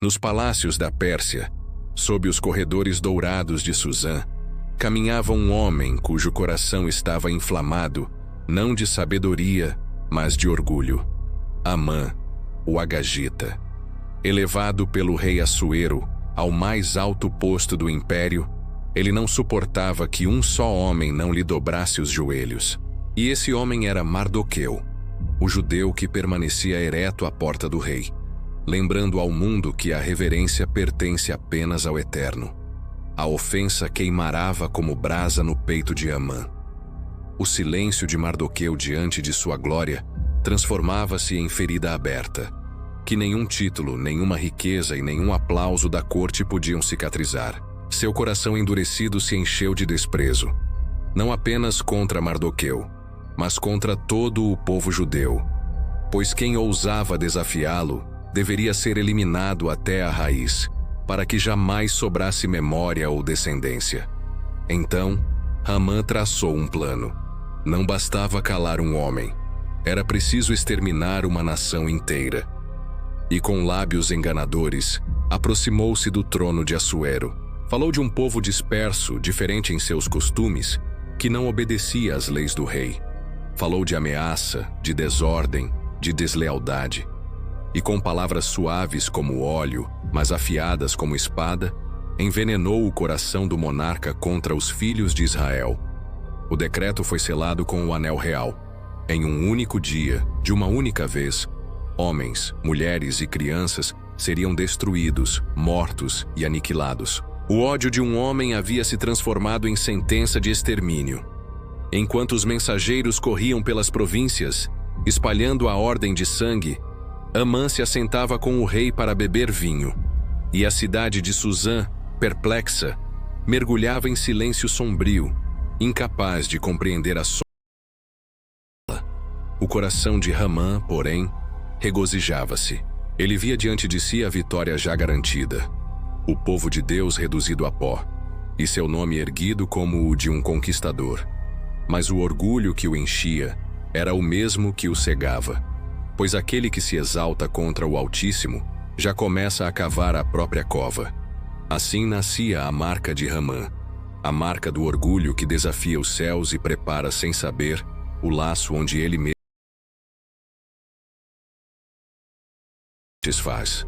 Nos palácios da Pérsia, sob os corredores dourados de Suzã, caminhava um homem cujo coração estava inflamado, não de sabedoria, mas de orgulho. Amã, o Agagita. Elevado pelo rei Assuero ao mais alto posto do império, ele não suportava que um só homem não lhe dobrasse os joelhos. E esse homem era Mardoqueu, o judeu que permanecia ereto à porta do rei, lembrando ao mundo que a reverência pertence apenas ao Eterno. A ofensa queimarava como brasa no peito de Amã. O silêncio de Mardoqueu diante de sua glória transformava-se em ferida aberta, que nenhum título, nenhuma riqueza e nenhum aplauso da corte podiam cicatrizar. Seu coração endurecido se encheu de desprezo, não apenas contra Mardoqueu, mas contra todo o povo judeu, pois quem ousava desafiá-lo deveria ser eliminado até a raiz, para que jamais sobrasse memória ou descendência. Então, Amã traçou um plano. Não bastava calar um homem, era preciso exterminar uma nação inteira. E com lábios enganadores, aproximou-se do trono de Assuero. Falou de um povo disperso, diferente em seus costumes, que não obedecia às leis do rei. Falou de ameaça, de desordem, de deslealdade. E com palavras suaves como óleo, mas afiadas como espada, envenenou o coração do monarca contra os filhos de Israel. O decreto foi selado com o anel real. Em um único dia, de uma única vez, homens, mulheres e crianças seriam destruídos, mortos e aniquilados. O ódio de um homem havia se transformado em sentença de extermínio. Enquanto os mensageiros corriam pelas províncias, espalhando a ordem de sangue, Amã se assentava com o rei para beber vinho, e a cidade de Suzã, perplexa, mergulhava em silêncio sombrio, incapaz de compreender a sombra. O coração de Amã, porém, regozijava-se. Ele via diante de si a vitória já garantida, o povo de Deus reduzido a pó, e seu nome erguido como o de um conquistador. Mas o orgulho que o enchia era o mesmo que o cegava, pois aquele que se exalta contra o Altíssimo já começa a cavar a própria cova. Assim nascia a marca de Amã, a marca do orgulho que desafia os céus e prepara sem saber o laço onde ele mesmo desfaz.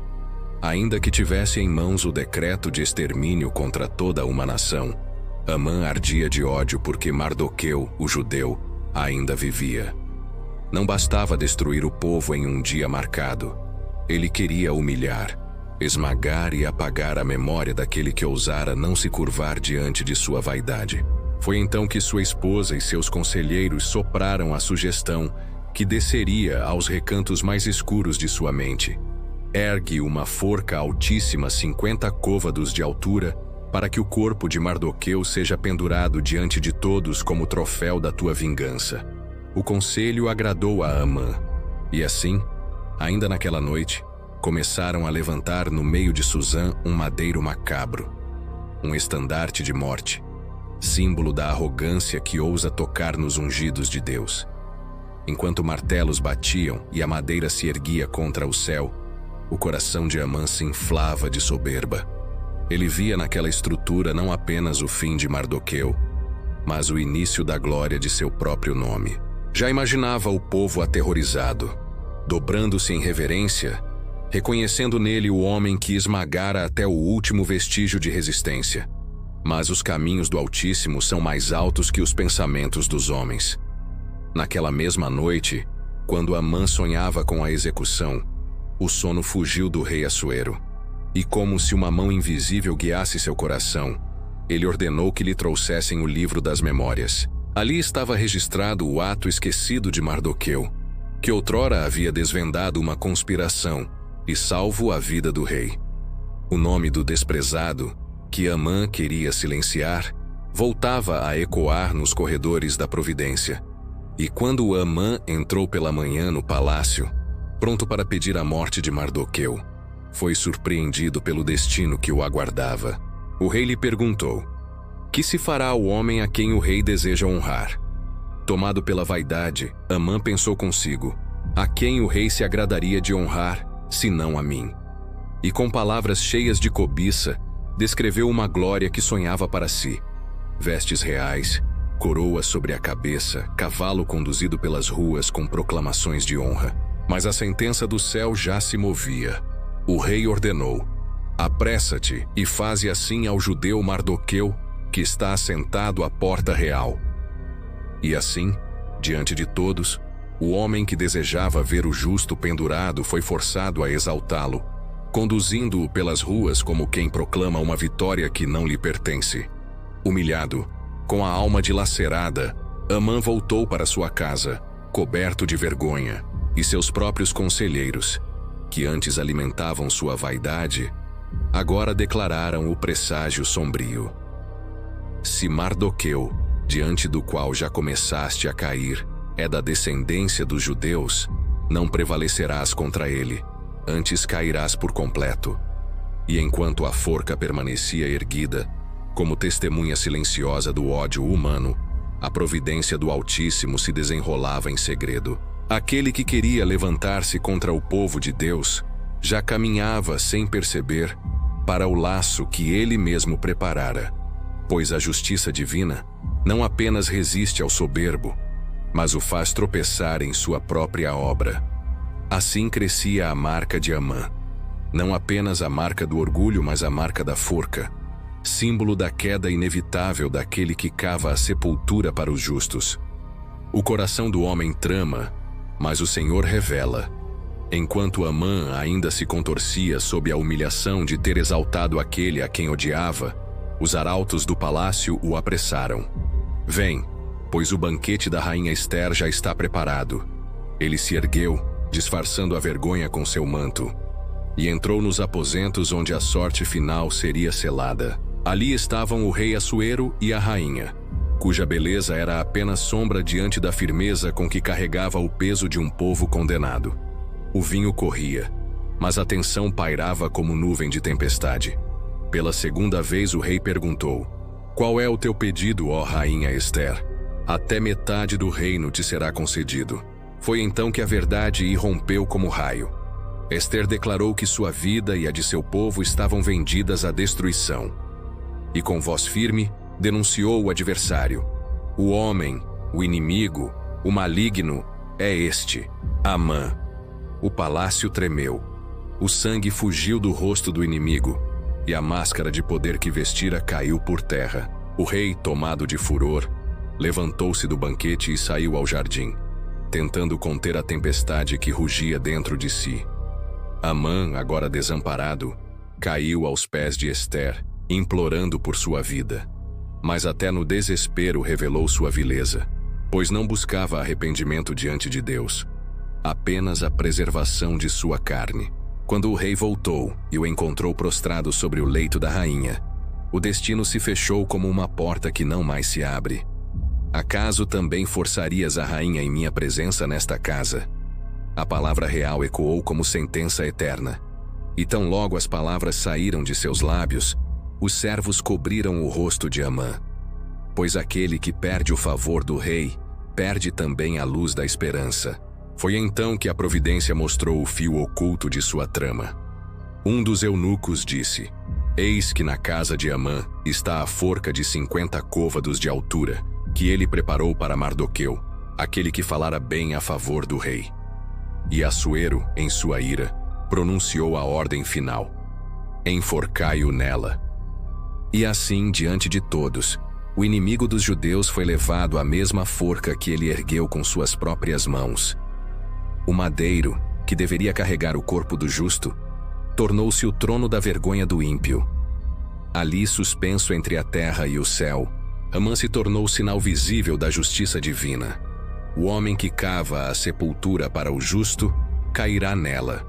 Ainda que tivesse em mãos o decreto de extermínio contra toda uma nação, Amã ardia de ódio porque Mardoqueu, o judeu, ainda vivia. Não bastava destruir o povo em um dia marcado. Ele queria humilhar, esmagar e apagar a memória daquele que ousara não se curvar diante de sua vaidade. Foi então que sua esposa e seus conselheiros sopraram a sugestão que desceria aos recantos mais escuros de sua mente. Ergue uma forca altíssima 50 côvados de altura para que o corpo de Mardoqueu seja pendurado diante de todos como troféu da tua vingança. O conselho agradou a Amã, e assim, ainda naquela noite, começaram a levantar no meio de Suzã um madeiro macabro, um estandarte de morte, símbolo da arrogância que ousa tocar nos ungidos de Deus. Enquanto martelos batiam e a madeira se erguia contra o céu, o coração de Amã se inflava de soberba. Ele via naquela estrutura não apenas o fim de Mardoqueu, mas o início da glória de seu próprio nome. Já imaginava o povo aterrorizado, dobrando-se em reverência, reconhecendo nele o homem que esmagara até o último vestígio de resistência. Mas os caminhos do Altíssimo são mais altos que os pensamentos dos homens. Naquela mesma noite, quando Amã sonhava com a execução, o sono fugiu do rei Assuero, e como se uma mão invisível guiasse seu coração, ele ordenou que lhe trouxessem o livro das memórias. Ali estava registrado o ato esquecido de Mardoqueu, que outrora havia desvendado uma conspiração e salvo a vida do rei. O nome do desprezado, que Amã queria silenciar, voltava a ecoar nos corredores da providência. E quando Amã entrou pela manhã no palácio, pronto para pedir a morte de Mardoqueu, foi surpreendido pelo destino que o aguardava. O rei lhe perguntou: que se fará ao homem a quem o rei deseja honrar? Tomado pela vaidade, Amã pensou consigo: a quem o rei se agradaria de honrar, senão a mim? e com palavras cheias de cobiça, descreveu uma glória que sonhava para si. Vestes reais, coroa sobre a cabeça, cavalo conduzido pelas ruas com proclamações de honra. Mas a sentença do céu já se movia. O rei ordenou: apressa-te e faze assim ao judeu Mardoqueu, que está assentado à porta real. E assim, diante de todos, o homem que desejava ver o justo pendurado foi forçado a exaltá-lo, conduzindo-o pelas ruas como quem proclama uma vitória que não lhe pertence. Humilhado, com a alma dilacerada, Amã voltou para sua casa, coberto de vergonha, e seus próprios conselheiros, que antes alimentavam sua vaidade, agora declararam o presságio sombrio. Se Mardoqueu, diante do qual já começaste a cair, é da descendência dos judeus, não prevalecerás contra ele, antes cairás por completo. E enquanto a forca permanecia erguida, como testemunha silenciosa do ódio humano, a providência do Altíssimo se desenrolava em segredo. Aquele que queria levantar-se contra o povo de Deus, já caminhava sem perceber para o laço que ele mesmo preparara, pois a justiça divina não apenas resiste ao soberbo, mas o faz tropeçar em sua própria obra. Assim crescia a marca de Amã, não apenas a marca do orgulho, mas a marca da forca, símbolo da queda inevitável daquele que cava a sepultura para os justos. O coração do homem trama, mas o Senhor revela. Enquanto Amã ainda se contorcia sob a humilhação de ter exaltado aquele a quem odiava, os arautos do palácio o apressaram. Vem, pois o banquete da rainha Ester já está preparado. Ele se ergueu, disfarçando a vergonha com seu manto, e entrou nos aposentos onde a sorte final seria selada. Ali estavam o rei Assuero e a rainha, cuja beleza era apenas sombra diante da firmeza com que carregava o peso de um povo condenado. O vinho corria, mas a tensão pairava como nuvem de tempestade. Pela segunda vez o rei perguntou: qual é o teu pedido, ó rainha Ester? Até metade do reino te será concedido. Foi então que a verdade irrompeu como raio. Ester declarou que sua vida e a de seu povo estavam vendidas à destruição. E com voz firme, denunciou o adversário. O homem, o inimigo, o maligno, é este, Amã. O palácio tremeu. O sangue fugiu do rosto do inimigo, e a máscara de poder que vestira caiu por terra. O rei, tomado de furor, levantou-se do banquete e saiu ao jardim, tentando conter a tempestade que rugia dentro de si. Amã, agora desamparado, caiu aos pés de Ester, implorando por sua vida. Mas até no desespero revelou sua vileza, pois não buscava arrependimento diante de Deus, apenas a preservação de sua carne. Quando o rei voltou e o encontrou prostrado sobre o leito da rainha, o destino se fechou como uma porta que não mais se abre. Acaso também forçarias a rainha em minha presença nesta casa? A palavra real ecoou como sentença eterna. E tão logo as palavras saíram de seus lábios, os servos cobriram o rosto de Amã. Pois aquele que perde o favor do rei, perde também a luz da esperança. Foi então que a providência mostrou o fio oculto de sua trama. Um dos eunucos disse: eis que na casa de Amã está a forca de 50 côvados de altura, que ele preparou para Mardoqueu, aquele que falara bem a favor do rei. E Assuero, em sua ira, pronunciou a ordem final: enforcai-o nela. E assim, diante de todos, o inimigo dos judeus foi levado à mesma forca que ele ergueu com suas próprias mãos. O madeiro, que deveria carregar o corpo do justo, tornou-se o trono da vergonha do ímpio. Ali, suspenso entre a terra e o céu, Amã se tornou o sinal visível da justiça divina. O homem que cava a sepultura para o justo, cairá nela.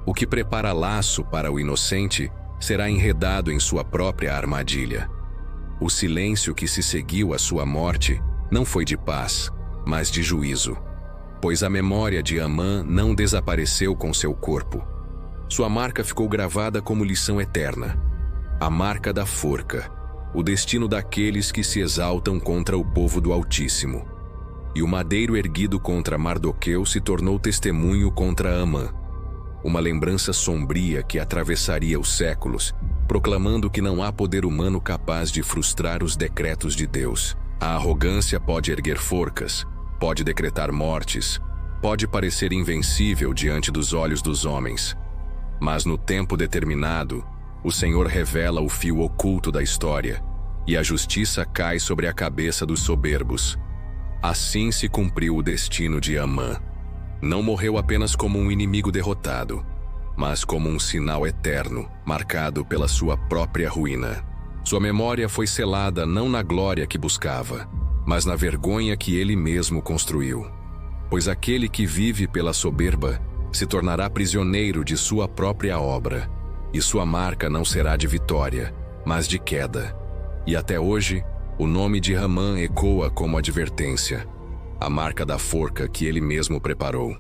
O que prepara laço para o inocente, será enredado em sua própria armadilha. O silêncio que se seguiu à sua morte não foi de paz, mas de juízo, pois a memória de Amã não desapareceu com seu corpo. Sua marca ficou gravada como lição eterna. A marca da forca, o destino daqueles que se exaltam contra o povo do Altíssimo. E o madeiro erguido contra Mardoqueu se tornou testemunho contra Amã. uma lembrança sombria que atravessaria os séculos, proclamando que não há poder humano capaz de frustrar os decretos de Deus. A arrogância pode erguer forcas, pode decretar mortes, pode parecer invencível diante dos olhos dos homens. Mas no tempo determinado, o Senhor revela o fio oculto da história, e a justiça cai sobre a cabeça dos soberbos. Assim se cumpriu o destino de Amã. Não morreu apenas como um inimigo derrotado, mas como um sinal eterno, marcado pela sua própria ruína. Sua memória foi selada não na glória que buscava, mas na vergonha que ele mesmo construiu. Pois aquele que vive pela soberba se tornará prisioneiro de sua própria obra, e sua marca não será de vitória, mas de queda. E até hoje, o nome de Ramã ecoa como advertência, a marca da forca que ele mesmo preparou.